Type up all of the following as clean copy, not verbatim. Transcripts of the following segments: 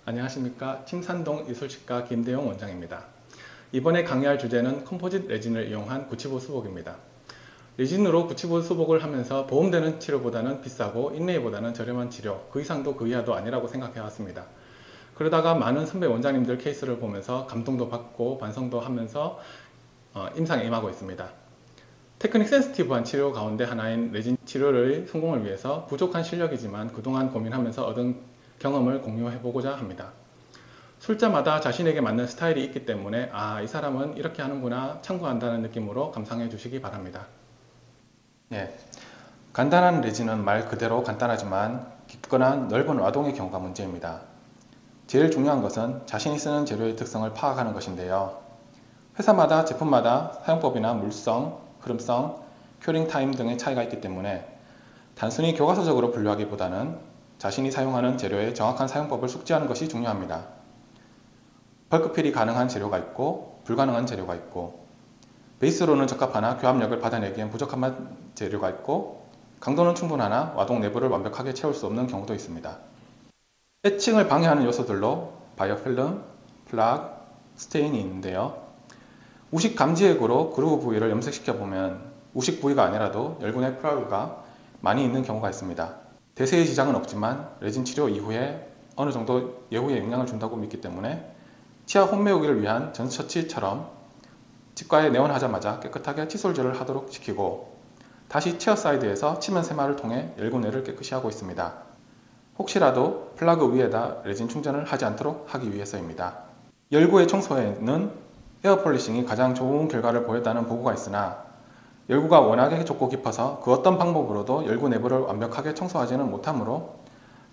안녕하십니까. 침산동 이술치과 김대용 원장입니다. 이번에 강의할 주제는 컴포짓 레진을 이용한 구치보 수복입니다. 레진으로 구치보 수복을 하면서 보험되는 치료보다는 비싸고 인레이보다는 저렴한 치료, 그 이상도 그 이하도 아니라고 생각해 왔습니다. 그러다가 많은 선배 원장님들 케이스를 보면서 감동도 받고 반성도 하면서 임상에 임하고 있습니다. 테크닉 센시티브한 치료 가운데 하나인 레진 치료의 성공을 위해서 부족한 실력이지만 그동안 고민하면서 얻은 경험을 공유해보고자 합니다. 술자마다 자신에게 맞는 스타일이 있기 때문에 이 사람은 이렇게 하는구나 참고한다는 느낌으로 감상해 주시기 바랍니다. 간단한 레진은 말 그대로 간단하지만 깊거나 넓은 와동의 경우가 문제입니다. 제일 중요한 것은 자신이 쓰는 재료의 특성을 파악하는 것인데요. 회사마다 제품마다 사용법이나 물성, 흐름성, 큐링 타임 등의 차이가 있기 때문에 단순히 교과서적으로 분류하기보다는 자신이 사용하는 재료의 정확한 사용법을 숙지하는 것이 중요합니다. 벌크필이 가능한 재료가 있고 불가능한 재료가 있고 베이스로는 적합하나 교합력을 받아내기엔 부족한 재료가 있고 강도는 충분하나 와동 내부를 완벽하게 채울 수 없는 경우도 있습니다. 해칭을 방해하는 요소들로 바이오필름, 플라그, 스테인이 있는데요. 우식 감지액으로 그루브 부위를 염색시켜보면 우식 부위가 아니라도 열군의 플라그가 많이 있는 경우가 있습니다. 대세의 지장은 없지만 레진 치료 이후에 어느 정도 예후에 영향을 준다고 믿기 때문에 치아 홈메우기를 위한 전처치처럼 치과에 내원하자마자 깨끗하게 칫솔질을 하도록 지키고 다시 치아 사이드에서 치면 세마를 통해 열군내를 깨끗이 하고 있습니다. 혹시라도 플라그 위에다 레진 충전을 하지 않도록 하기 위해서입니다. 열구의 청소에는 에어 폴리싱이 가장 좋은 결과를 보였다는 보고가 있으나 열구가 워낙에 좁고 깊어서 그 어떤 방법으로도 열구 내부를 완벽하게 청소하지는 못하므로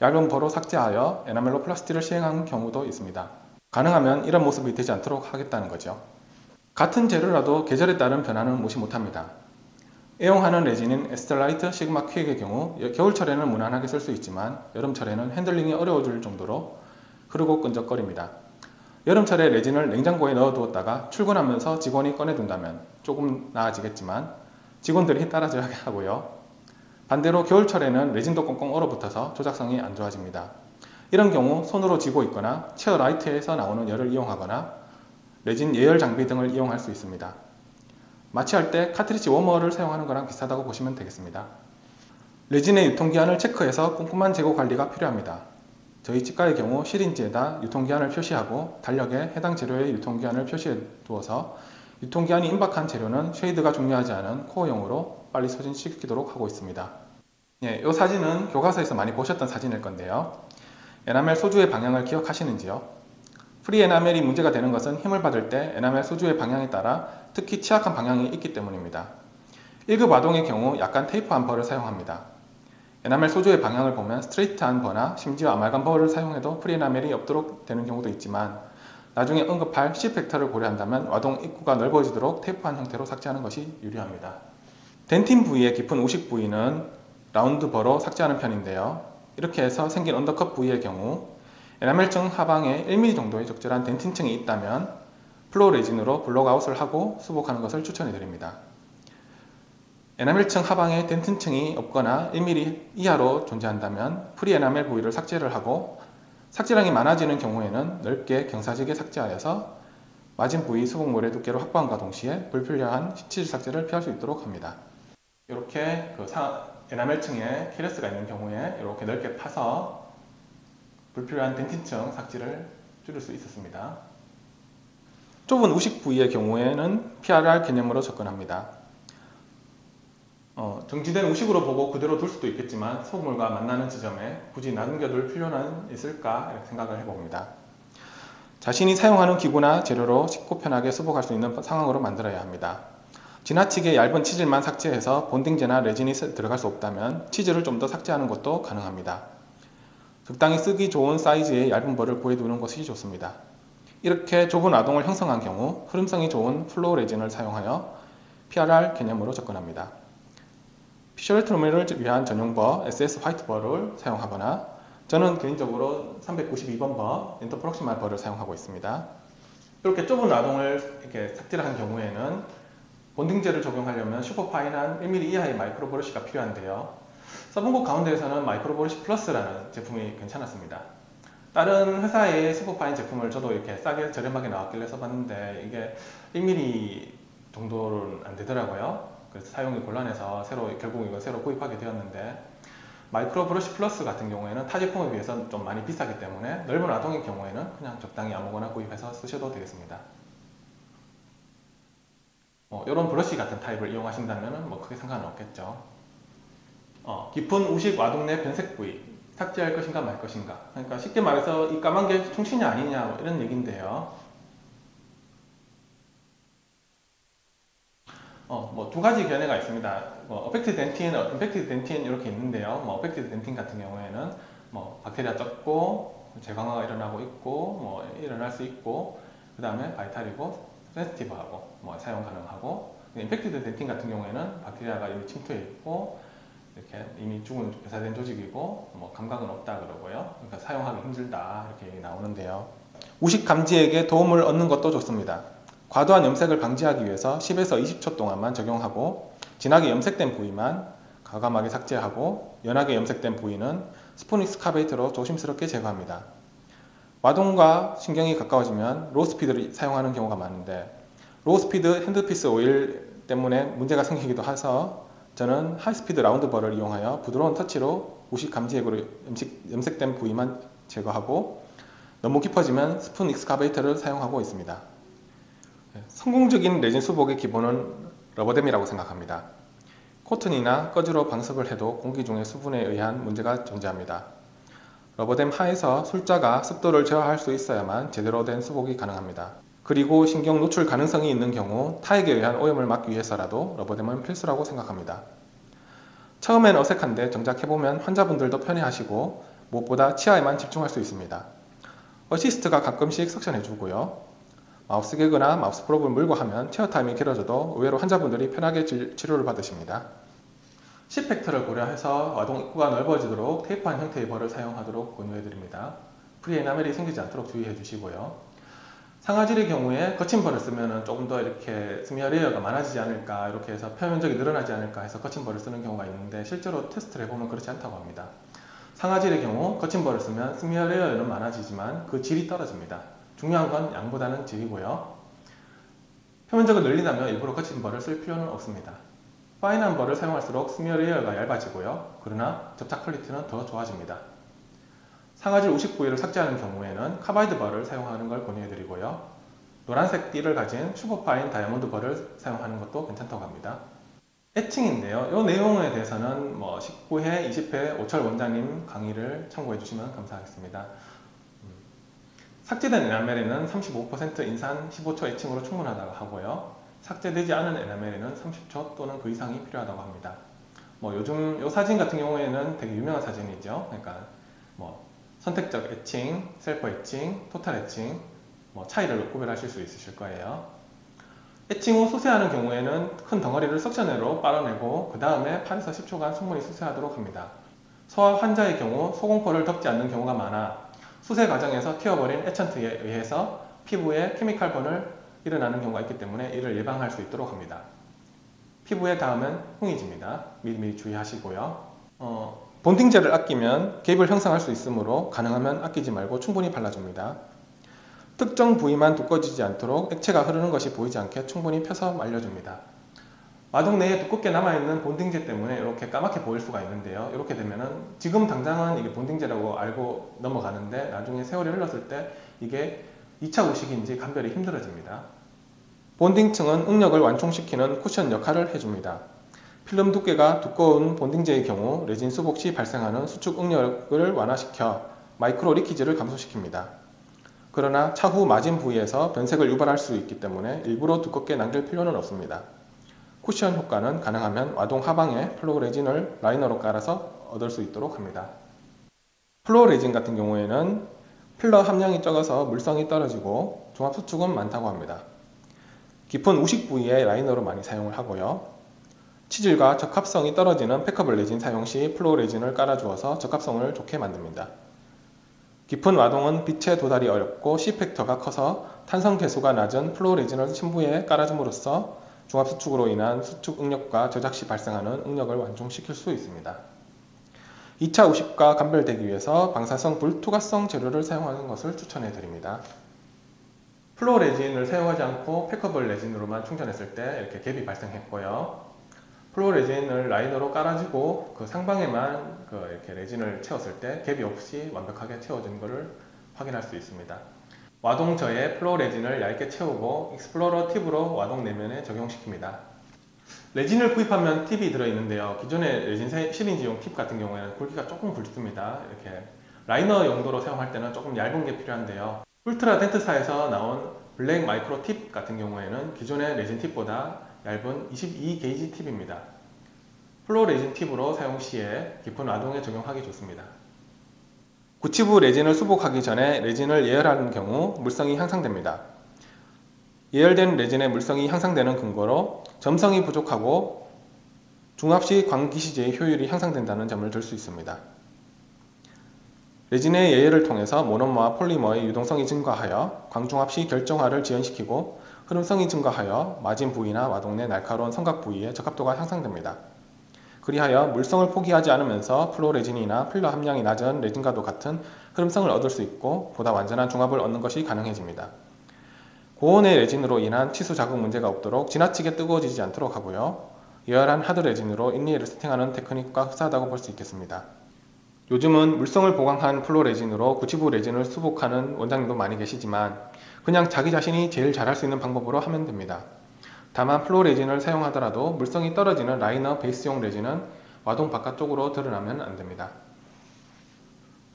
얇은 버로 삭제하여 에나멜로 플라스티를 시행하는 경우도 있습니다. 가능하면 이런 모습이 되지 않도록 하겠다는 거죠. 같은 재료라도 계절에 따른 변화는 무시 못합니다. 애용하는 레진인 에스텔라이트 시그마 퀵의 경우 겨울철에는 무난하게 쓸 수 있지만 여름철에는 핸들링이 어려워질 정도로 흐르고 끈적거립니다. 여름철에 레진을 냉장고에 넣어두었다가 출근하면서 직원이 꺼내둔다면 조금 나아지겠지만 직원들이 따라줘야 하고요. 반대로 겨울철에는 레진도 꽁꽁 얼어붙어서 조작성이 안 좋아집니다. 이런 경우 손으로 쥐고 있거나 체어 라이트에서 나오는 열을 이용하거나 레진 예열 장비 등을 이용할 수 있습니다. 마취할 때 카트리지 워머를 사용하는 거랑 비슷하다고 보시면 되겠습니다. 레진의 유통기한을 체크해서 꼼꼼한 재고 관리가 필요합니다. 저희 치과의 경우 시린지에다 유통기한을 표시하고 달력에 해당 재료의 유통기한을 표시해 두어서 유통기한이 임박한 재료는 쉐이드가 중요하지 않은 코어용으로 빨리 소진시키도록 하고 있습니다. 이 사진은 교과서에서 많이 보셨던 사진일 건데요. 에나멜 소주의 방향을 기억하시는지요? 프리 에나멜이 문제가 되는 것은 힘을 받을 때 에나멜 소주의 방향에 따라 특히 취약한 방향이 있기 때문입니다. 1급 와동의 경우 약간 테이프한 벌을 사용합니다. 에나멜 소주의 방향을 보면 스트레이트한 버나 심지어 아말감 버를 사용해도 프리 에나멜이 없도록 되는 경우도 있지만 나중에 언급할 C팩터를 고려한다면 와동 입구가 넓어지도록 테이프한 형태로 삭제하는 것이 유리합니다. 덴틴 부위의 깊은 우식 부위는 라운드 버로 삭제하는 편인데요. 이렇게 해서 생긴 언더컷 부위의 경우 에나멜층 하방에 1mm 정도의 적절한 덴틴층이 있다면 플로어 레진으로 블록아웃을 하고 수복하는 것을 추천해 드립니다. 에나멜층 하방에 덴틴층이 없거나 1mm 이하로 존재한다면 프리 에나멜 부위를 삭제를 하고 삭제량이 많아지는 경우에는 넓게 경사지게 삭제하여서 마진 부위 수복물의 두께를 확보함과 동시에 불필요한 치질 삭제를 피할 수 있도록 합니다. 이렇게 에나멜층에 케레스가 있는 경우에 이렇게 넓게 파서 불필요한 덴틴층 삭제를 줄일 수 있었습니다. 좁은 우식 부위의 경우에는 PRR 개념으로 접근합니다. 정지된 우식으로 보고 그대로 둘 수도 있겠지만 소금물과 만나는 지점에 굳이 남겨둘 필요는 있을까 이렇게 생각을 해봅니다. 자신이 사용하는 기구나 재료로 쉽고 편하게 수복할 수 있는 상황으로 만들어야 합니다. 지나치게 얇은 치질만 삭제해서 본딩제나 레진이 들어갈 수 없다면 치질을 좀 더 삭제하는 것도 가능합니다. 적당히 쓰기 좋은 사이즈의 얇은 벌을 구해두는 것이 좋습니다. 이렇게 좁은 와동을 형성한 경우 흐름성이 좋은 플로어 레진을 사용하여 PRR 개념으로 접근합니다. 피셜트루미를 위한 전용버 SS 화이트 벌을 사용하거나 저는 개인적으로 392번 버 인터프록시말 벌을 사용하고 있습니다. 이렇게 좁은 와동을 이렇게 삭제를 한 경우에는 본딩제를 적용하려면 슈퍼파인한 1mm 이하의 마이크로 브러쉬가 필요한데요. 써본 곳 가운데에서는 마이크로 브러쉬 플러스라는 제품이 괜찮았습니다. 다른 회사의 슈퍼파인 제품을 저도 이렇게 싸게 저렴하게 나왔길래 써봤는데 이게 1mm 정도는 안 되더라고요. 그래서 사용이 곤란해서 결국 이거 새로 구입하게 되었는데, 마이크로 브러쉬 플러스 같은 경우에는 타 제품에 비해서 좀 많이 비싸기 때문에 넓은 아동의 경우에는 그냥 적당히 아무거나 구입해서 쓰셔도 되겠습니다. 이런 브러쉬 같은 타입을 이용하신다면 뭐 크게 상관은 없겠죠. 깊은 우식 와동 내 변색 부위 삭제할 것인가 말 것인가. 그러니까 쉽게 말해서 이 까만 게 충치냐 아니냐 뭐 이런 얘기인데요. 뭐 두 가지 견해가 있습니다. 어펙티드 덴틴, 임팩티드 덴틴 이렇게 있는데요. 어펙티드 덴틴 같은 경우에는 박테리아 적고 재강화가 일어나고 있고 일어날 수 있고, 그 다음에 바이탈이고 센시티브하고 사용 가능하고, 임팩티드 덴틴 같은 경우에는 박테리아가 이미 침투해 있고 이렇게 이미 죽은 배사된 조직이고 감각은 없다 그러고요. 그러니까 사용하기 힘들다 이렇게 얘기 나오는데요. 우식 감지액에 도움을 얻는 것도 좋습니다. 과도한 염색을 방지하기 위해서 10에서 20초 동안만 적용하고, 진하게 염색된 부위만 과감하게 삭제하고, 연하게 염색된 부위는 스푼 익스카베이터로 조심스럽게 제거합니다. 와동과 신경이 가까워지면 로우 스피드를 사용하는 경우가 많은데, 로우 스피드 핸드피스 오일 때문에 문제가 생기기도 해서 저는 하이스피드 라운드버를 이용하여 부드러운 터치로 우식 감지액으로 염색된 부위만 제거하고, 너무 깊어지면 스푼 익스카베이터를 사용하고 있습니다. 성공적인 레진 수복의 기본은 러버댐이라고 생각합니다. 코튼이나 꺼즈로 방석을 해도 공기 중의 수분에 의한 문제가 존재합니다. 러버댐 하에서 술자가 습도를 저하할 수 있어야만 제대로 된 수복이 가능합니다. 그리고 신경 노출 가능성이 있는 경우 타액에 의한 오염을 막기 위해서라도 러버댐은 필수라고 생각합니다. 처음엔 어색한데 정작 해보면 환자분들도 편해하시고 무엇보다 치아에만 집중할 수 있습니다. 어시스트가 가끔씩 석션해주고요. 마우스 개그나 마우스 프로브를 물고 하면 체어 타임이 길어져도 의외로 환자분들이 편하게 치료를 받으십니다. C팩터를 고려해서 와동 입구가 넓어지도록 테이프한 형태의 벌을 사용하도록 권유해드립니다. 프리 에나멜이 생기지 않도록 주의해 주시고요. 상아질의 경우에 거친 벌을 쓰면 조금 더 이렇게 스미어 레이어가 많아지지 않을까, 이렇게 해서 표면적이 늘어나지 않을까 해서 거친 벌을 쓰는 경우가 있는데, 실제로 테스트를 해보면 그렇지 않다고 합니다. 상아질의 경우 거친 벌을 쓰면 스미어 레이어는 많아지지만 그 질이 떨어집니다. 중요한 건 양보다는 질이고요. 표면적을 늘리려면 일부러 거친 벌을 쓸 필요는 없습니다. 파인한 벌을 사용할수록 스미어 레이어가 얇아지고요. 그러나 접착 퀄리티는 더 좋아집니다. 상아질 우식 부위를 삭제하는 경우에는 카바이드 벌을 사용하는 걸 권유해드리고요. 노란색 띠를 가진 슈퍼파인 다이아몬드 벌을 사용하는 것도 괜찮다고 합니다. 애칭인데요. 이 내용에 대해서는 19회, 20회 오철 원장님 강의를 참고해 주시면 감사하겠습니다. 삭제된 에나멜에는 35% 인산 15초 애칭으로 충분하다고 하고요. 삭제되지 않은 에나멜에는 30초 또는 그 이상이 필요하다고 합니다. 요즘 이 사진 같은 경우에는 되게 유명한 사진이죠. 그러니까 선택적 애칭, 셀프 애칭, 토탈 애칭 차이를 구별하실 수 있으실 거예요. 애칭 후 수세하는 경우에는 큰 덩어리를 석션으로 빨아내고 그 다음에 8에서 10초간 충분히 수세하도록 합니다. 소아 환자의 경우 소공포를 덮지 않는 경우가 많아 수세 과정에서 튀어버린 에천트에 의해서 피부에 케미칼 번을 일어나는 경우가 있기 때문에 이를 예방할 수 있도록 합니다. 피부에 닿으면 홍이집니다. 미리미리 주의하시고요. 본딩젤을 아끼면 개입을 형성할 수 있으므로 가능하면 아끼지 말고 충분히 발라줍니다. 특정 부위만 두꺼워지지 않도록 액체가 흐르는 것이 보이지 않게 충분히 펴서 말려줍니다. 와동 내에 두껍게 남아있는 본딩제 때문에 이렇게 까맣게 보일 수가 있는데요. 이렇게 되면은 지금 당장은 이게 본딩제라고 알고 넘어가는데 나중에 세월이 흘렀을 때 이게 2차 우식인지 감별이 힘들어집니다. 본딩층은 응력을 완충시키는 쿠션 역할을 해줍니다. 필름 두께가 두꺼운 본딩제의 경우 레진 수복 시 발생하는 수축 응력을 완화시켜 마이크로 리키지를 감소시킵니다. 그러나 차후 마진 부위에서 변색을 유발할 수 있기 때문에 일부러 두껍게 남길 필요는 없습니다. 쿠션 효과는 가능하면 와동 하방에 플로우 레진을 라이너로 깔아서 얻을 수 있도록 합니다. 플로우 레진 같은 경우에는 필러 함량이 적어서 물성이 떨어지고 종합 수축은 많다고 합니다. 깊은 우식 부위에 라이너로 많이 사용을 하고요. 치질과 적합성이 떨어지는 패커블 레진 사용 시 플로우 레진을 깔아주어서 적합성을 좋게 만듭니다. 깊은 와동은 빛에 도달이 어렵고 C팩터가 커서 탄성 계수가 낮은 플로우 레진을 심부에 깔아줌으로써 종합수축으로 인한 수축 응력과 저작 시 발생하는 응력을 완충시킬 수 있습니다. 2차 우식과 감별되기 위해서 방사성 불투과성 재료를 사용하는 것을 추천해 드립니다. 플로어 레진을 사용하지 않고 패커블 레진으로만 충전했을 때 이렇게 갭이 발생했고요. 플로어 레진을 라이너로 깔아주고 그 상방에만 이렇게 레진을 채웠을 때 갭이 없이 완벽하게 채워진 것을 확인할 수 있습니다. 와동저에 플로어 레진을 얇게 채우고 익스플로러 팁으로 와동 내면에 적용시킵니다. 레진을 구입하면 팁이 들어있는데요. 기존의 레진 시리즈용 팁 같은 경우에는 굵기가 조금 굵습니다. 이렇게 라이너 용도로 사용할 때는 조금 얇은 게 필요한데요. 울트라 덴트사에서 나온 블랙 마이크로 팁 같은 경우에는 기존의 레진 팁보다 얇은 22게이지 팁입니다. 플로어 레진 팁으로 사용 시에 깊은 와동에 적용하기 좋습니다. 구치부 레진을 수복하기 전에 레진을 예열하는 경우 물성이 향상됩니다. 예열된 레진의 물성이 향상되는 근거로 점성이 부족하고 중압시 광기시제의 효율이 향상된다는 점을 들 수 있습니다. 레진의 예열을 통해서 모노머와 폴리머의 유동성이 증가하여 광중압시 결정화를 지연시키고 흐름성이 증가하여 마진 부위나 와동 내 날카로운 성각 부위의 적합도가 향상됩니다. 그리하여 물성을 포기하지 않으면서 플로어 레진이나 필러 함량이 낮은 레진과도 같은 흐름성을 얻을 수 있고 보다 완전한 중압을 얻는 것이 가능해집니다. 고온의 레진으로 인한 치수 자극 문제가 없도록 지나치게 뜨거워지지 않도록 하고요. 예열한 하드 레진으로 인리를 세팅하는 테크닉과 흡사하다고 볼 수 있겠습니다. 요즘은 물성을 보강한 플로어 레진으로 구치부 레진을 수복하는 원장님도 많이 계시지만 그냥 자기 자신이 제일 잘할 수 있는 방법으로 하면 됩니다. 다만 플로어 레진을 사용하더라도 물성이 떨어지는 라이너 베이스용 레진은 와동 바깥쪽으로 드러나면 안됩니다.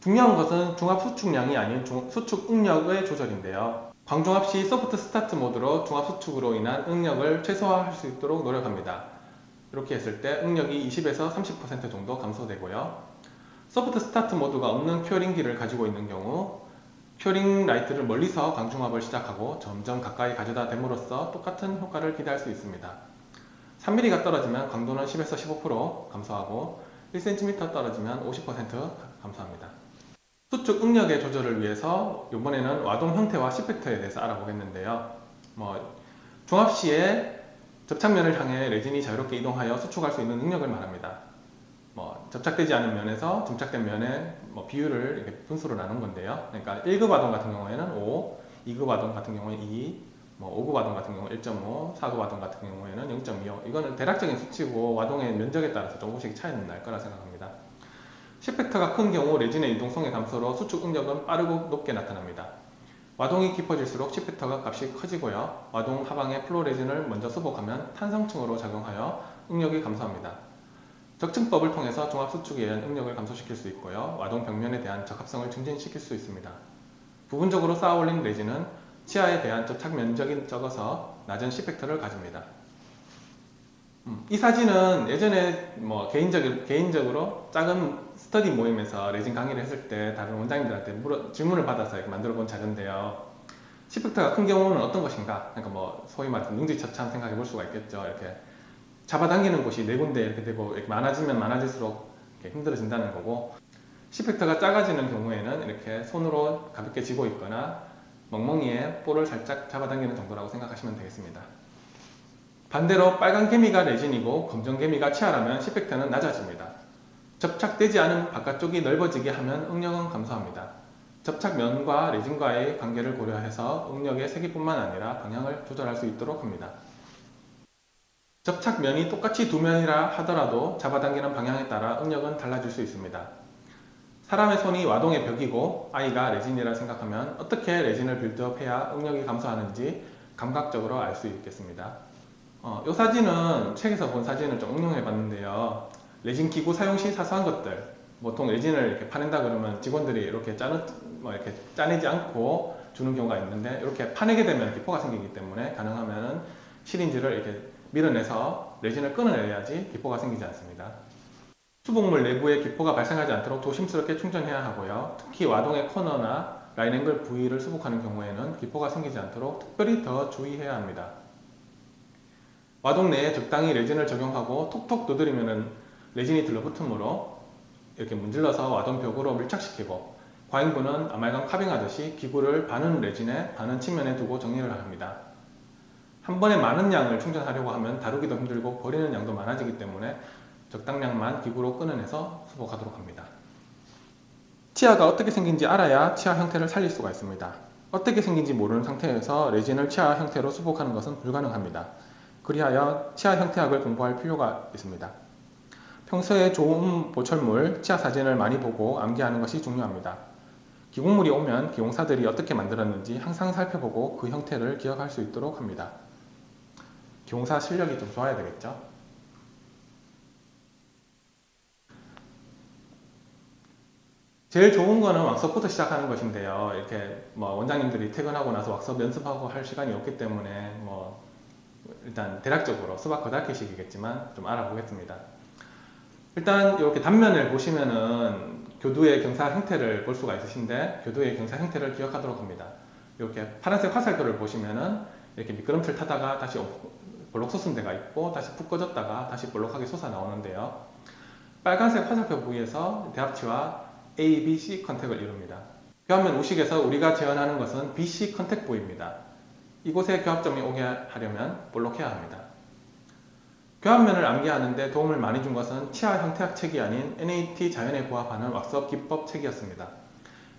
중요한 것은 중압 수축량이 아닌 수축 응력의 조절인데요. 광중압 시 소프트 스타트 모드로 중압 수축으로 인한 응력을 최소화할 수 있도록 노력합니다. 이렇게 했을 때 응력이 20에서 30% 정도 감소되고요. 소프트 스타트 모드가 없는 큐어링기를 가지고 있는 경우 큐어링 라이트를 멀리서 광중압을 시작하고 점점 가까이 가져다 댐으로써 똑같은 효과를 기대할 수 있습니다. 3mm가 떨어지면 강도는 10에서 15% 감소하고 1cm 떨어지면 50% 감소합니다. 수축 응력의 조절을 위해서 이번에는 와동 형태와 시펙터에 대해서 알아보겠는데요. 중압 시에 접착면을 향해 레진이 자유롭게 이동하여 수축할 수 있는 응력을 말합니다. 접착되지 않은 면에서 점착된 면의 비율을 이렇게 분수로 나눈 건데요. 그러니까 1급 와동 같은 경우에는 5, 2급 와동 같은 경우에는 2, 5급 와동 같은 경우는 1.5, 4급 와동 같은 경우에는 0.25. 이거는 대략적인 수치고 와동의 면적에 따라서 조금씩 차이는 날 거라 생각합니다. 시펙터가 큰 경우 레진의 유동성의 감소로 수축 응력은 빠르고 높게 나타납니다. 와동이 깊어질수록 시펙터가 값이 커지고요. 와동 하방에 플로어 레진을 먼저 수복하면 탄성층으로 작용하여 응력이 감소합니다. 적층법을 통해서 종합 수축에 의한 응력을 감소시킬 수 있고요. 와동 벽면에 대한 적합성을 증진시킬 수 있습니다. 부분적으로 쌓아 올린 레진은 치아에 대한 접착 면적이 적어서 낮은 시펙터를 가집니다. 이 사진은 예전에 개인적으로 작은 스터디 모임에서 레진 강의를 했을 때 다른 원장님들한테 질문을 받아서 이렇게 만들어 본 자료인데요. 시펙터가 큰 경우는 어떤 것인가? 그러니까 소위 말해서 능지처참 생각해 볼 수가 있겠죠. 이렇게 잡아당기는 곳이 네 군데 이렇게 되고 이렇게 많아지면 많아질수록 이렇게 힘들어진다는 거고, 시펙터가 작아지는 경우에는 이렇게 손으로 가볍게 쥐고 있거나 멍멍이에 볼을 살짝 잡아당기는 정도라고 생각하시면 되겠습니다. 반대로 빨간 개미가 레진이고 검정 개미가 치아라면 시펙터는 낮아집니다. 접착되지 않은 바깥쪽이 넓어지게 하면 응력은 감소합니다. 접착면과 레진과의 관계를 고려해서 응력의 세기뿐만 아니라 방향을 조절할 수 있도록 합니다. 접착면이 똑같이 두 면이라 하더라도 잡아당기는 방향에 따라 응력은 달라질 수 있습니다. 사람의 손이 와동의 벽이고 아이가 레진이라 생각하면 어떻게 레진을 빌드업해야 응력이 감소하는지 감각적으로 알 수 있겠습니다. 이 사진은 책에서 본 사진을 좀 응용해 봤는데요. 레진 기구 사용 시 사소한 것들, 보통 레진을 이렇게 파낸다 그러면 직원들이 이렇게 짜내지 않고 주는 경우가 있는데, 이렇게 파내게 되면 기포가 생기기 때문에 가능하면 시린지를 이렇게 밀어내서 레진을 끊어내야지 기포가 생기지 않습니다. 수복물 내부에 기포가 발생하지 않도록 조심스럽게 충전해야 하고요. 특히 와동의 코너나 라인앵글 부위를 수복하는 경우에는 기포가 생기지 않도록 특별히 더 주의해야 합니다. 와동 내에 적당히 레진을 적용하고 톡톡 두드리면 레진이 들러붙으므로 이렇게 문질러서 와동 벽으로 밀착시키고, 과잉부는 아말감 카빙하듯이 기구를 반은 레진에 반은 측면에 두고 정리를 합니다. 한 번에 많은 양을 충전하려고 하면 다루기도 힘들고 버리는 양도 많아지기 때문에 적당량만 기구로 끊어내서 수복하도록 합니다. 치아가 어떻게 생긴지 알아야 치아 형태를 살릴 수가 있습니다. 어떻게 생긴지 모르는 상태에서 레진을 치아 형태로 수복하는 것은 불가능합니다. 그리하여 치아 형태학을 공부할 필요가 있습니다. 평소에 좋은 보철물, 치아 사진을 많이 보고 암기하는 것이 중요합니다. 기공물이 오면 기공사들이 어떻게 만들었는지 항상 살펴보고 그 형태를 기억할 수 있도록 합니다. 기공사 실력이 좀 좋아야 되겠죠? 제일 좋은 거는 왁서부터 시작하는 것인데요. 이렇게 뭐 원장님들이 퇴근하고 나서 왁서 연습하고 할 시간이 없기 때문에 뭐 일단 대략적으로 수박 거달기식이겠지만 좀 알아보겠습니다. 일단 이렇게 단면을 보시면은 교두의 경사 형태를 볼 수가 있으신데 교두의 경사 형태를 기억하도록 합니다. 이렇게 파란색 화살표를 보시면은 이렇게 미끄럼틀 타다가 다시 볼록 솟은 데가 있고 다시 푹 꺼졌다가 다시 볼록하게 솟아 나오는데요. 빨간색 화살표 부위에서 대합치와 A, B, C 컨택을 이룹니다. 교합면 우식에서 우리가 제언하는 것은 BC 컨택 부위입니다. 이곳에 교합점이 오게 하려면 볼록해야 합니다. 교합면을 암기하는 데 도움을 많이 준 것은 치아 형태학 책이 아닌 NAT 자연에 부합하는 왁스업 기법 책이었습니다.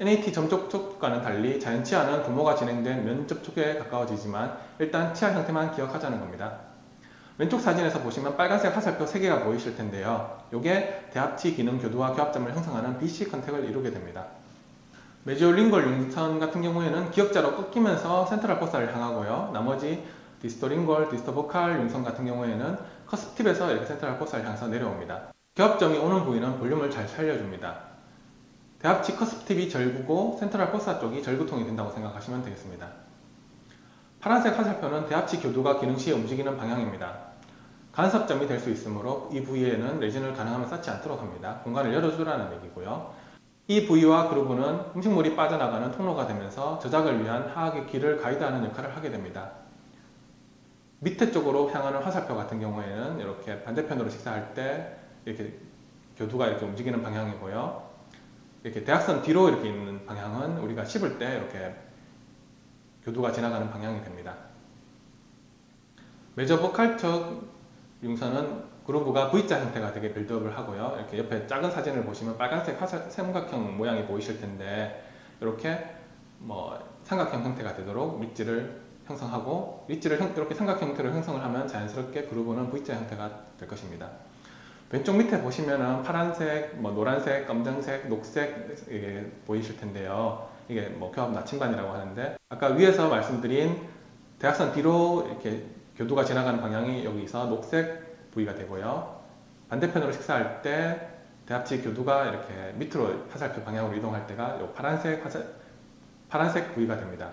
NAT 점접촉과는 달리 자연 치아는 분모가 진행된 면 접촉에 가까워지지만 일단 치아 형태만 기억하자는 겁니다. 왼쪽 사진에서 보시면 빨간색 화살표 3개가 보이실 텐데요. 이게 대합치 기능 교두와 교합점을 형성하는 BC 컨택을 이루게 됩니다. 메지오링걸 융선 같은 경우에는 기역자로 꺾이면서 센트럴 포사를 향하고요. 나머지 디스토링걸, 디스토보칼 융선 같은 경우에는 커스팁에서 이렇게 센트럴 포사를 향해서 내려옵니다. 교합점이 오는 부위는 볼륨을 잘 살려줍니다. 대합치 커스팁이 절구고 센트럴 포사 쪽이 절구통이 된다고 생각하시면 되겠습니다. 파란색 화살표는 대합치 교두가 기능 시에 움직이는 방향입니다. 간섭점이 될 수 있으므로 이 부위에는 레진을 가능하면 쌓지 않도록 합니다. 공간을 열어주라는 얘기고요. 이 부위와 그루브는 음식물이 빠져나가는 통로가 되면서 저작을 위한 하악의 길을 가이드하는 역할을 하게 됩니다. 밑에 쪽으로 향하는 화살표 같은 경우에는 이렇게 반대편으로 식사할 때 이렇게 교두가 이렇게 움직이는 방향이고요. 이렇게 대각선 뒤로 이렇게 있는 방향은 우리가 씹을 때 이렇게 교두가 지나가는 방향이 됩니다. 메저보칼적 융선은 그루브가 V자 형태가 되게 빌드업을 하고요. 이렇게 옆에 작은 사진을 보시면 빨간색 삼각형 모양이 보이실 텐데 이렇게 삼각형 형태가 되도록 릿지를 형성하고 릿지를 이렇게 삼각형 형태로 형성을 하면 자연스럽게 그루브는 V자 형태가 될 것입니다. 왼쪽 밑에 보시면은 파란색, 노란색, 검정색, 녹색 이게 보이실 텐데요. 이게 교합 나침반이라고 하는데 아까 위에서 말씀드린 대각선 뒤로 이렇게 교두가 지나가는 방향이 여기서 녹색 부위가 되고요. 반대편으로 식사할 때 대합치 교두가 이렇게 밑으로 화살표 방향으로 이동할 때가 이 파란색 부위가 됩니다.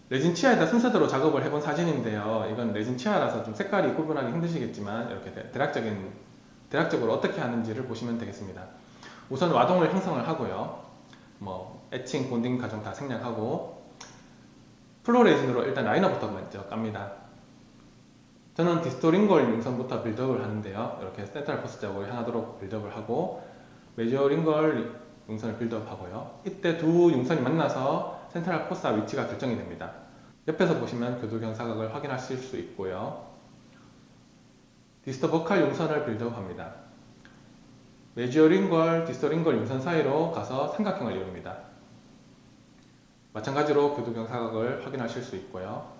레진 치아에다 순서대로 작업을 해본 사진인데요. 이건 레진 치아라서 좀 색깔이 구분하기 힘드시겠지만 이렇게 대략적으로 어떻게 하는지를 보시면 되겠습니다. 우선 와동을 형성을 하고요. 에칭, 본딩 과정 다 생략하고 플로레진으로 일단 라이너부터 먼저 깝니다. 저는 디스토링걸 융선부터 빌드업을 하는데요. 이렇게 센트럴 포스 쪽으로 향하도록 빌드업을 하고 메지오링걸 융선을 빌드업 하고요. 이때 두 융선이 만나서 센트럴 포스 위치가 결정이 됩니다. 옆에서 보시면 교두 경사각을 확인하실 수 있고요. 디스토보칼 융선을 빌드업 합니다. 메지오링걸, 디스토링걸 융선 사이로 가서 삼각형을 이룹니다. 마찬가지로 교두 경사각을 확인하실 수 있고요.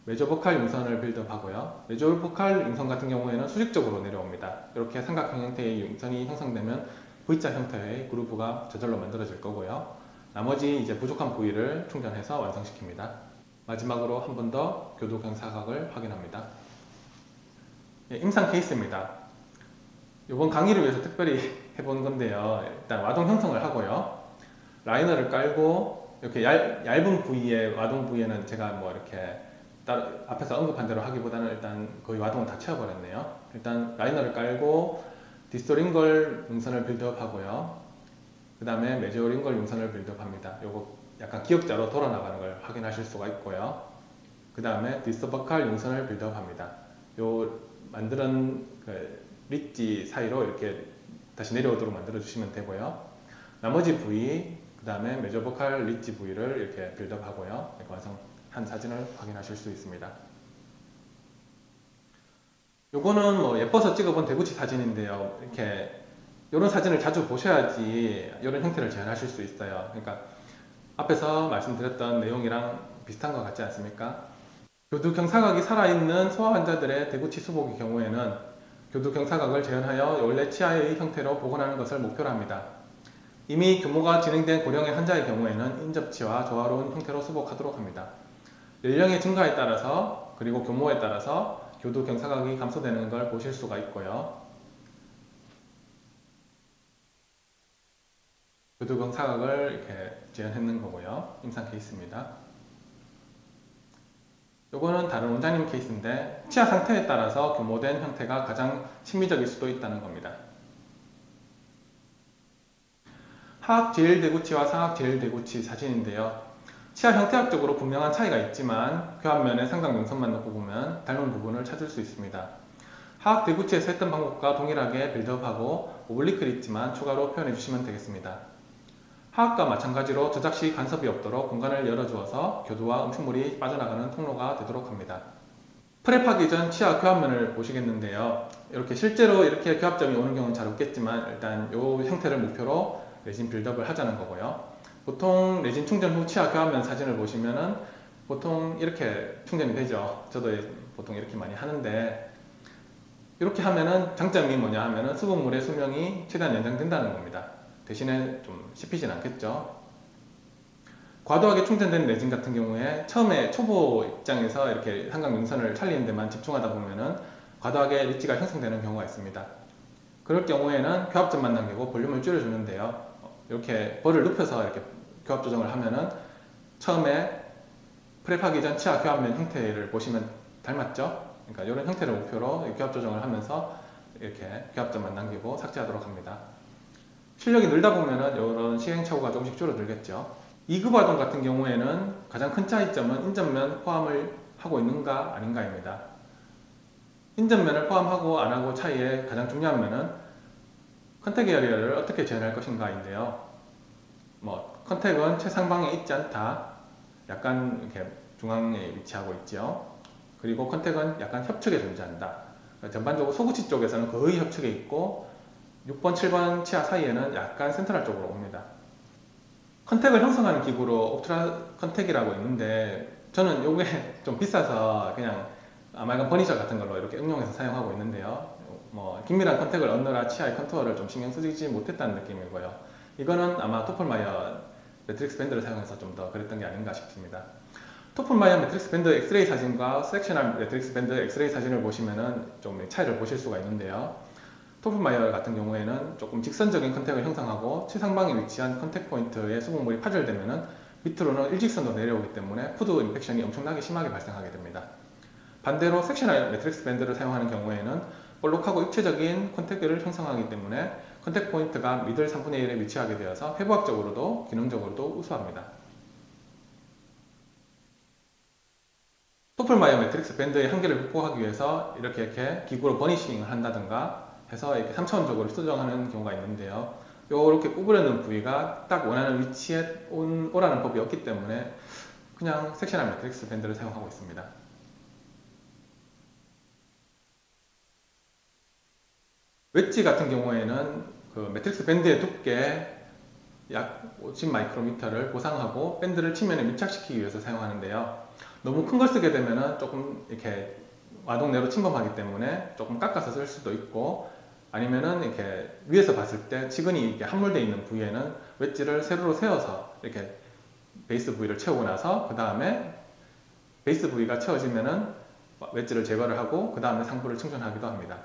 메저보칼 융선을 빌드업 하고요. 메저보칼 융선 같은 경우에는 수직적으로 내려옵니다. 이렇게 삼각형 형태의 융선이 형성되면 V자 형태의 그루브가 저절로 만들어질 거고요. 나머지 이제 부족한 부위를 충전해서 완성시킵니다. 마지막으로 한 번 더 교두 경사각을 확인합니다. 임상 케이스입니다. 이번 강의를 위해서 특별히 해본 건데요. 일단 와동 형성을 하고요. 라이너를 깔고 이렇게 얇은 부위의 와동 부위에는 제가 이렇게 앞에서 언급한 대로 하기보다는 일단 거의 와동을 다 채워버렸네요. 일단 라이너를 깔고 디스토링걸 융선을 빌드업 하고요. 그 다음에 메지오링걸 융선을 빌드업 합니다. 요거 약간 기역자로 돌아나가는 걸 확인하실 수가 있고요. 그 다음에 디스토보칼 융선을 빌드업 합니다. 요 만드는 릿지 사이로 이렇게 다시 내려오도록 만들어 주시면 되고요. 나머지 부위, 그 다음에 메저보칼 릿지 부위를 이렇게 빌드업 하고요. 이렇게 완성한 사진을 확인하실 수 있습니다. 요거는 뭐 예뻐서 찍어본 대구치 사진인데요. 이렇게 이런 사진을 자주 보셔야지 이런 형태를 재현하실 수 있어요. 그러니까 앞에서 말씀드렸던 내용이랑 비슷한 것 같지 않습니까? 교두 경사각이 살아있는 소아 환자들의 대구치 수복의 경우에는 교두 경사각을 재현하여 원래 치아의 형태로 복원하는 것을 목표로 합니다. 이미 규모가 진행된 고령의 환자의 경우에는 인접치와 조화로운 형태로 수복하도록 합니다. 연령의 증가에 따라서 그리고 규모에 따라서 교두 경사각이 감소되는 걸 보실 수가 있고요. 교두 경사각을 이렇게 재현했는 거고요. 임상 케이스입니다. 요거는 다른 원장님 케이스인데 치아 상태에 따라서 규모된 형태가 가장 심미적일 수도 있다는 겁니다. 하악 제1대구치와 상악 제1대구치 사진인데요. 치아 형태학적으로 분명한 차이가 있지만 교합면의 삼각능선만 놓고 보면 닮은 부분을 찾을 수 있습니다. 하악 대구치에서 했던 방법과 동일하게 빌드업하고 오블리크를 있지만 추가로 표현해 주시면 되겠습니다. 하악과 마찬가지로 저작 시 간섭이 없도록 공간을 열어주어서 교두와 음식물이 빠져나가는 통로가 되도록 합니다. 프랩하기 전 치아 교합면을 보시겠는데요. 이렇게 실제로 이렇게 교합점이 오는 경우는 잘 없겠지만 일단 이 형태를 목표로 레진 빌드업을 하자는 거고요. 보통 레진 충전 후 치아 교합면 사진을 보시면은 보통 이렇게 충전이 되죠. 저도 보통 이렇게 많이 하는데 이렇게 하면은 장점이 뭐냐 하면은 수분물의 수명이 최대한 연장된다는 겁니다. 대신에 좀 씹히진 않겠죠. 과도하게 충전된 레진 같은 경우에 처음에 초보 입장에서 이렇게 삼각능선을 살리는 데만 집중하다 보면은 과도하게 릿지가 형성되는 경우가 있습니다. 그럴 경우에는 교합점만 남기고 볼륨을 줄여주는데요. 이렇게 볼을 눕혀서 이렇게 교합 조정을 하면은 처음에 프랩하기 전 치아 교합면 형태를 보시면 닮았죠? 그러니까 이런 형태를 목표로 교합 조정을 하면서 이렇게 교합점만 남기고 삭제하도록 합니다. 실력이 늘다 보면은 이런 시행착오가 조금씩 줄어들겠죠. 2급 아동 같은 경우에는 가장 큰 차이점은 인접면 포함을 하고 있는가 아닌가입니다. 인접면을 포함하고 안 하고 차이의 가장 중요한 면은 컨택 에리어를 어떻게 재현할 것인가인데요. 컨택은 최상방에 있지 않다. 약간 이렇게 중앙에 위치하고 있죠. 그리고 컨택은 약간 협측에 존재한다. 전반적으로 소구치 쪽에서는 거의 협측에 있고 6번, 7번 치아 사이에는 약간 센트럴 쪽으로 옵니다. 컨택을 형성하는 기구로 옵트라 컨택이라고 있는데 저는 이게 좀 비싸서 그냥 아말감 버니셔 같은 걸로 이렇게 응용해서 사용하고 있는데요. 긴밀한 컨택을 얻느라 치아의 컨투어를 좀 신경 쓰지 못했다는 느낌이고요. 이거는 아마 토플마이어 매트릭스 밴드를 사용해서 좀 더 그랬던 게 아닌가 싶습니다. 토플마이어 매트릭스 밴드 엑스레이 사진과 섹셔널 매트릭스 밴드 엑스레이 사진을 보시면은 좀 차이를 보실 수가 있는데요. 토플마이어 같은 경우에는 조금 직선적인 컨택을 형성하고 최상방에 위치한 컨택 포인트에 수분물이 파절되면은 밑으로는 일직선으로 내려오기 때문에 푸드 인펙션이 엄청나게 심하게 발생하게 됩니다. 반대로 섹셔널 매트릭스 밴드를 사용하는 경우에는 볼록하고 입체적인 컨택을 형성하기 때문에 컨택 포인트가 미들 3분의 1에 위치하게 되어서 해부학적으로도 기능적으로도 우수합니다. 토플마이어 매트릭스 밴드의 한계를 극복하기 위해서 이렇게 기구로 버니싱을 한다든가 해서 이렇게 3차원적으로 수정하는 경우가 있는데요. 이렇게 구부려놓은 부위가 딱 원하는 위치에 오라는 법이 없기 때문에 그냥 섹셔널 매트릭스 밴드를 사용하고 있습니다. 웨지 같은 경우에는 그 매트릭스 밴드의 두께 약 50마이크로미터를 보상하고 밴드를 치면에 밀착시키기 위해서 사용하는데요. 너무 큰 걸 쓰게 되면 조금 이렇게 와동 내로 침범하기 때문에 조금 깎아서 쓸 수도 있고 아니면은 이렇게 위에서 봤을 때 치근이 이렇게 함몰되어 있는 부위에는 웨지를 세로로 세워서 이렇게 베이스 부위를 채우고 나서 그 다음에 베이스 부위가 채워지면은 웨지를 제거를 하고 그 다음에 상부를 충전하기도 합니다.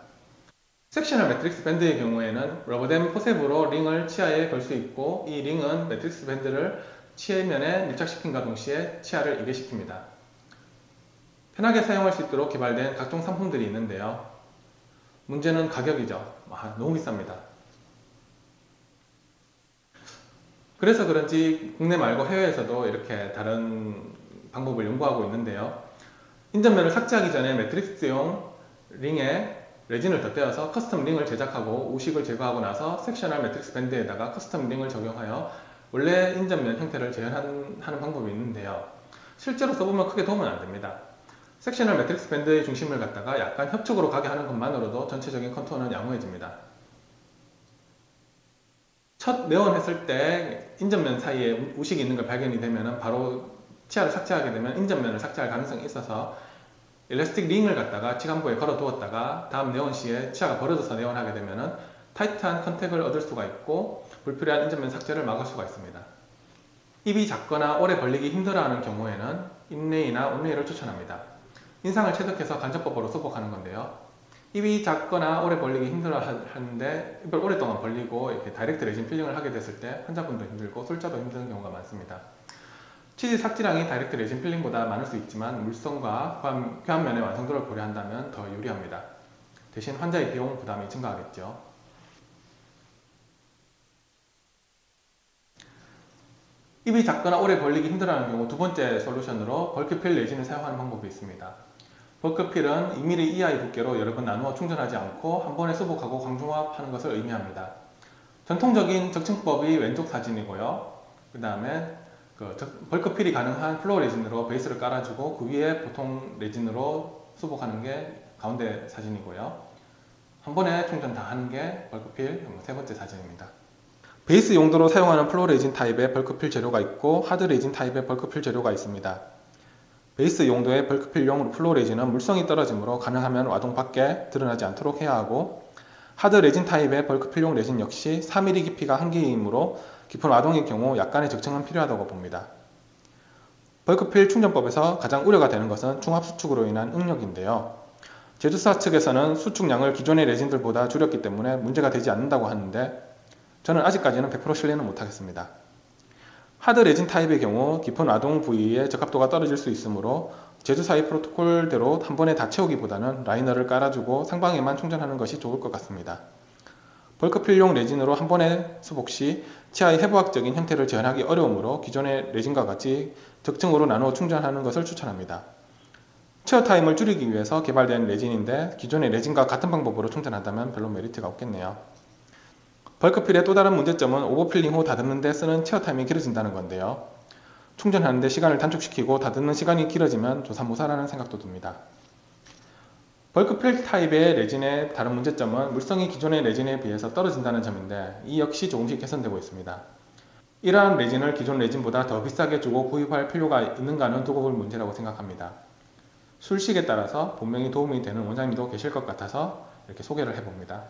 섹셔널 매트릭스 밴드의 경우에는 러버댐 포셉으로 링을 치아에 걸 수 있고 이 링은 매트릭스 밴드를 치아면에 밀착시킨과 동시에 치아를 이개시킵니다. 편하게 사용할 수 있도록 개발된 각종 상품들이 있는데요. 문제는 가격이죠. 너무 비쌉니다. 그래서 그런지 국내 말고 해외에서도 이렇게 다른 방법을 연구하고 있는데요. 인접면을 삭제하기 전에 매트릭스용 링에 레진을 덧대어서 커스텀 링을 제작하고 우식을 제거하고 나서 섹셔널 매트릭스 밴드에다가 커스텀 링을 적용하여 원래 인접면 형태를 재현하는 방법이 있는데요. 실제로 써보면 크게 도움은 안 됩니다. 섹셔널 매트릭스 밴드의 중심을 갖다가 약간 협축으로 가게 하는 것만으로도 전체적인 컨투어는 양호해집니다. 첫 내원했을 때 인접면 사이에 우식이 있는 걸 발견이 되면 바로 치아를 삭제하게 되면 인접면을 삭제할 가능성이 있어서 엘라스틱 링을 갖다가 치간부에 걸어 두었다가 다음 내원 시에 치아가 벌어져서 내원하게 되면 타이트한 컨택을 얻을 수가 있고 불필요한 인접면 삭제를 막을 수가 있습니다. 입이 작거나 오래 벌리기 힘들어하는 경우에는 인레이나 온레이를 추천합니다. 인상을 체득해서 간접법으로 수복하는 건데요. 입이 작거나 오래 벌리기 힘들어 하는데 입을 오랫동안 벌리고 이렇게 다이렉트 레진 필링을 하게 됐을 때 환자분도 힘들고 술자도 힘든 경우가 많습니다. 치질 삭지량이 다이렉트 레진 필링보다 많을 수 있지만 물성과 교환면의 완성도를 고려한다면 더 유리합니다. 대신 환자의 비용 부담이 증가하겠죠. 입이 작거나 오래 벌리기 힘들어하는 경우 두 번째 솔루션으로 벌크필 레진을 사용하는 방법이 있습니다. 벌크필은 2mm 이하의 두께로 여러 번 나누어 충전하지 않고 한 번에 수복하고 광중합하는 것을 의미합니다. 전통적인 적층법이 왼쪽 사진이고요. 그 다음에 벌크필이 가능한 플로어 레진으로 베이스를 깔아주고 그 위에 보통 레진으로 수복하는 게 가운데 사진이고요. 한 번에 충전 다 하는 게 벌크필 세 번째 사진입니다. 베이스 용도로 사용하는 플로어 레진 타입의 벌크필 재료가 있고 하드 레진 타입의 벌크필 재료가 있습니다. 베이스 용도의 벌크필용 플로어 레진은 물성이 떨어지므로 가능하면 와동 밖에 드러나지 않도록 해야 하고 하드 레진 타입의 벌크필용 레진 역시 4mm 깊이가 한계이므로 깊은 와동의 경우 약간의 적층은 필요하다고 봅니다. 벌크필 충전법에서 가장 우려가 되는 것은 중압 수축으로 인한 응력인데요. 제조사 측에서는 수축량을 기존의 레진들보다 줄였기 때문에 문제가 되지 않는다고 하는데 저는 아직까지는 100% 신뢰는 못하겠습니다. 하드 레진 타입의 경우 깊은 와동 부위에 적합도가 떨어질 수 있으므로 제조사의 프로토콜대로 한 번에 다 채우기보다는 라이너를 깔아주고 상방에만 충전하는 것이 좋을 것 같습니다. 벌크필용 레진으로 한 번에 수복 시 치아의 해부학적인 형태를 재현하기 어려우므로 기존의 레진과 같이 적층으로 나누어 충전하는 것을 추천합니다. 체어 타임을 줄이기 위해서 개발된 레진인데 기존의 레진과 같은 방법으로 충전한다면 별로 메리트가 없겠네요. 벌크필의 또 다른 문제점은 오버필링 후 다듬는 데 쓰는 체어 타임이 길어진다는 건데요. 충전하는 데 시간을 단축시키고 다듬는 시간이 길어지면 조삼모사라는 생각도 듭니다. 벌크필 타입의 레진의 다른 문제점은 물성이 기존의 레진에 비해서 떨어진다는 점인데 이 역시 조금씩 개선되고 있습니다. 이러한 레진을 기존 레진보다 더 비싸게 주고 구입할 필요가 있는가는 두고 볼 문제라고 생각합니다. 술식에 따라서 분명히 도움이 되는 원장님도 계실 것 같아서 이렇게 소개를 해봅니다.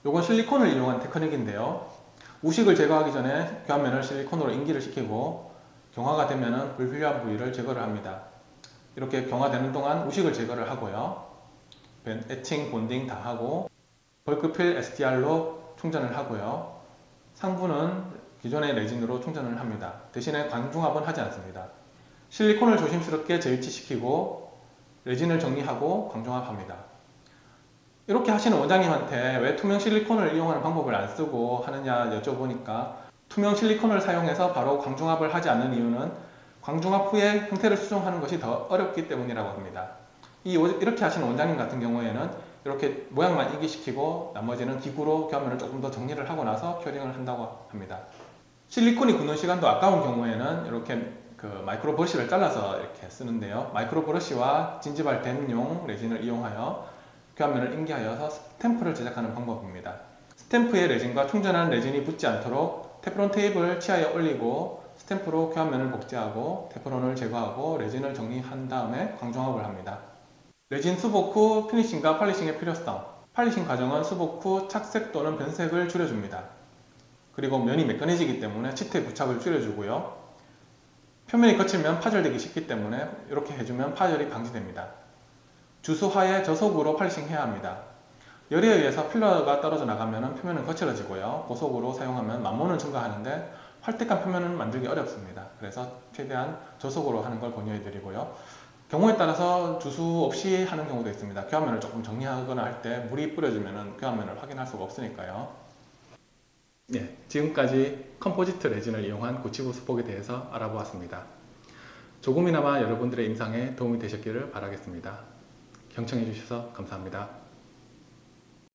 이건 실리콘을 이용한 테크닉인데요. 우식을 제거하기 전에 교환면을 실리콘으로 인기를 시키고 경화가 되면 불필요한 부위를 제거를 합니다. 이렇게 경화되는 동안 우식을 제거를 하고요. 에칭, 본딩 다 하고 벌크필 STR로 충전을 하고요. 상부는 기존의 레진으로 충전을 합니다. 대신에 광중합은 하지 않습니다. 실리콘을 조심스럽게 재위치시키고 레진을 정리하고 광중합합니다. 이렇게 하시는 원장님한테 왜 투명 실리콘을 이용하는 방법을 안 쓰고 하느냐 여쭤보니까 투명 실리콘을 사용해서 바로 광중합을 하지 않는 이유는 광중합 후에 형태를 수정하는 것이 더 어렵기 때문이라고 합니다. 이렇게 하시는 원장님 같은 경우에는 이렇게 모양만 인기시키고 나머지는 기구로 교환면을 조금 더 정리를 하고 나서 큐어링을 한다고 합니다. 실리콘이 굳는 시간도 아까운 경우에는 이렇게 마이크로 브러쉬를 잘라서 이렇게 쓰는데요. 마이크로 브러쉬와 진지발 댐용 레진을 이용하여 교환면을 인계하여서 스탬프를 제작하는 방법입니다. 스탬프에 레진과 충전한 레진이 붙지 않도록 테프론 테이프를 치아에 올리고 스탬프로 교환면을 복제하고 테프론을 제거하고 레진을 정리한 다음에 광중합을 합니다. 레진 수복 후 피니싱과 팔리싱의 필요성. 팔리싱 과정은 수복 후 착색 또는 변색을 줄여줍니다. 그리고 면이 매끈해지기 때문에 치트의 부착을 줄여주고요. 표면이 거칠면 파절되기 쉽기 때문에 이렇게 해주면 파절이 방지됩니다. 주수하에 저속으로 팔리싱 해야 합니다. 열에 의해서 필러가 떨어져 나가면 표면은 거칠어지고요. 고속으로 사용하면 만모는 증가하는데 활택한 표면은 만들기 어렵습니다. 그래서 최대한 저속으로 하는 걸 권유해 드리고요. 경우에 따라서 주수 없이 하는 경우도 있습니다. 교환면을 조금 정리하거나 할 때 물이 뿌려지면 교환면을 확인할 수가 없으니까요. 네, 지금까지 컴포지트 레진을 이용한 고치부 수복에 대해서 알아보았습니다. 조금이나마 여러분들의 임상에 도움이 되셨기를 바라겠습니다. 경청해 주셔서 감사합니다.